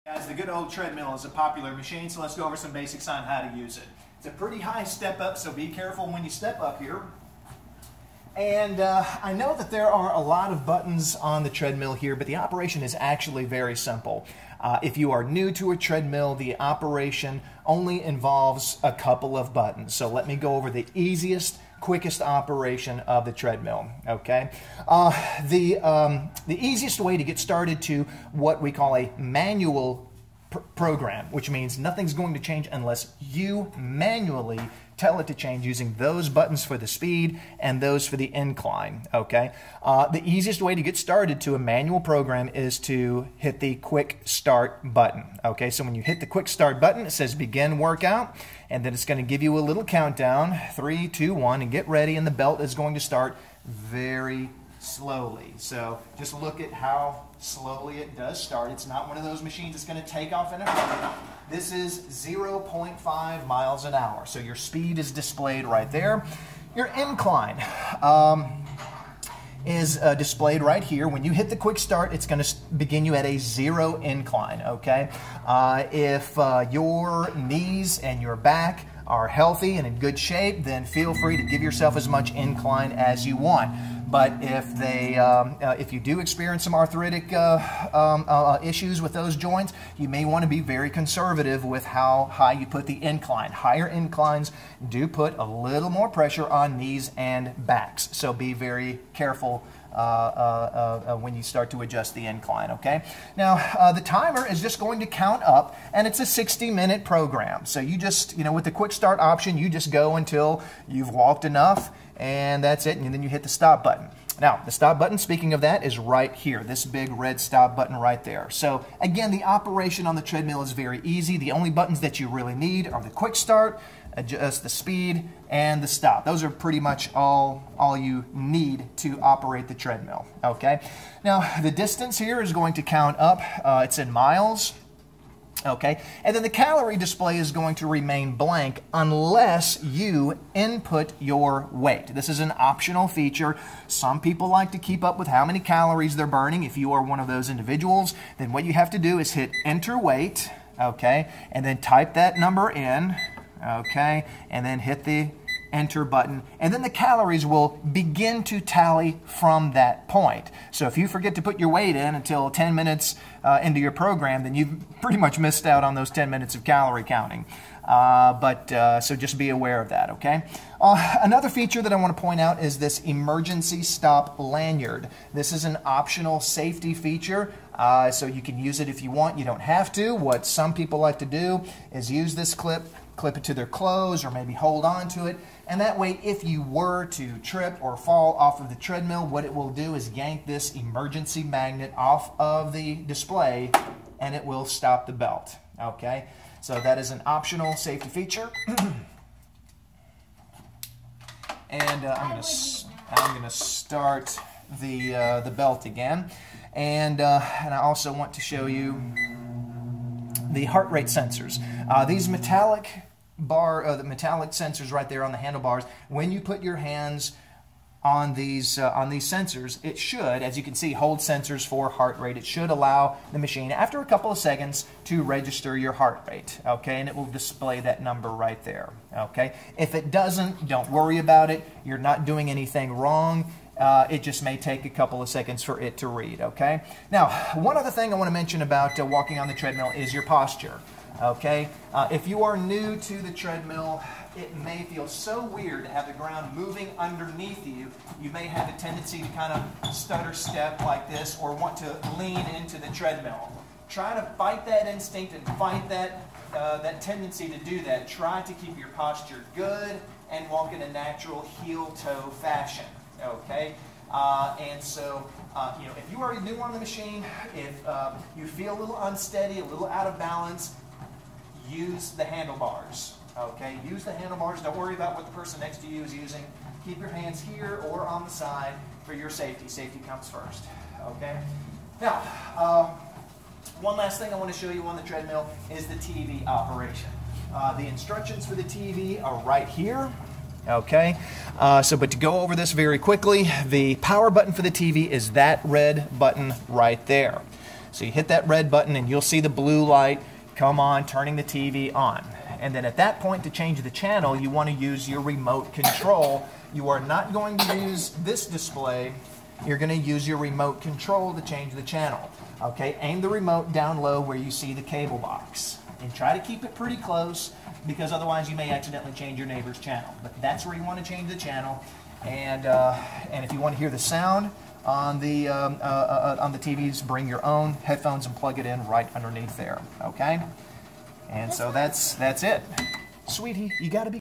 Guys, the good old treadmill is a popular machine, so let's go over some basics on how to use it. It's a pretty high step up, so be careful when you step up here. And I know that there are a lot of buttons on the treadmill here, but the operation is actually very simple. If you are new to a treadmill, the operation only involves a couple of buttons. So let me go over the quickest operation of the treadmill, okay? The easiest way to get started to what we call a manual program, which means nothing's going to change unless you manually tell it to change using those buttons for the speed and those for the incline, okay? The easiest way to get started to a manual program is to hit the quick start button, okay? So when you hit the quick start button, it says begin workout, and then it's going to give you a little countdown, 3, 2, 1, and get ready, and the belt is going to start very slowly. So just look at how slowly it does start. It's not one of those machines that's going to take off in a hurry. This is 0.5 miles an hour. So your speed is displayed right there. Your incline is displayed right here. When you hit the quick start, it's going to begin you at a 0 incline, okay? If your knees and your back are healthy and in good shape, then feel free to give yourself as much incline as you want. But if you do experience some arthritic issues with those joints, you may want to be very conservative with how high you put the incline. Higher inclines do put a little more pressure on knees and backs, so be very careful when you start to adjust the incline, okay? Now, the timer is just going to count up, and it's a 60-minute program. So you just, with the quick start option, you just go until you've walked enough, and that's it, and then you hit the stop button. Now, the stop button, speaking of that, is right here, this big red stop button right there. So, again, the operation on the treadmill is very easy. The only buttons that you really need are the quick start, adjust the speed, and the stop. Those are pretty much all you need to operate the treadmill, okay? Now, the distance here is going to count up. It's in miles. Okay, and then the calorie display is going to remain blank unless you input your weight. This is an optional feature. Some people like to keep up with how many calories they're burning. If you are one of those individuals, then what you have to do is hit enter weight, okay, and then type that number in, okay, and then hit the enter button, and then the calories will begin to tally from that point. So if you forget to put your weight in until 10 minutes into your program, then you've pretty much missed out on those 10 minutes of calorie counting. So just be aware of that, okay? Another feature that I want to point out is this emergency stop lanyard. This is an optional safety feature, so you can use it if you want. You don't have to. What some people like to do is use this clip it to their clothes, or maybe hold on to it. And that way, if you were to trip or fall off of the treadmill, what it will do is yank this emergency magnet off of the display, and it will stop the belt. Okay, so that is an optional safety feature. And I'm going to start the belt again, and I also want to show you the heart rate sensors. These metallic the metallic sensors right there on the handlebars, when you put your hands on these sensors, it should, as you can see, hold sensors for heart rate. It should allow the machine, after a couple of seconds, to register your heart rate, okay? And it will display that number right there, okay? If it doesn't, don't worry about it. You're not doing anything wrong. It just may take a couple of seconds for it to read, okay? Now, one other thing I want to mention about walking on the treadmill is your posture, okay? If you are new to the treadmill, it may feel so weird to have the ground moving underneath you. You may have a tendency to kind of stutter step like this, or want to lean into the treadmill. Try to fight that instinct and fight that tendency to do that. Try to keep your posture good and walk in a natural heel-toe fashion. Okay, and so, if you are new on the machine, if you feel a little unsteady, a little out of balance, use the handlebars. Okay, use the handlebars. Don't worry about what the person next to you is using. Keep your hands here or on the side for your safety. Safety comes first. Okay, now, one last thing I want to show you on the treadmill is the TV operation. The instructions for the TV are right here. Okay, but to go over this very quickly, the power button for the TV is that red button right there. So you hit that red button and you'll see the blue light come on, turning the TV on. And then at that point, to change the channel, you want to use your remote control. You are not going to use this display. You're going to use your remote control to change the channel. Okay, aim the remote down low where you see the cable box. And try to keep it pretty close, because otherwise you may accidentally change your neighbor's channel. But that's where you want to change the channel. And if you want to hear the sound on the TVs, bring your own headphones and plug it in right underneath there. Okay? And so that's it. Sweetie, you got to be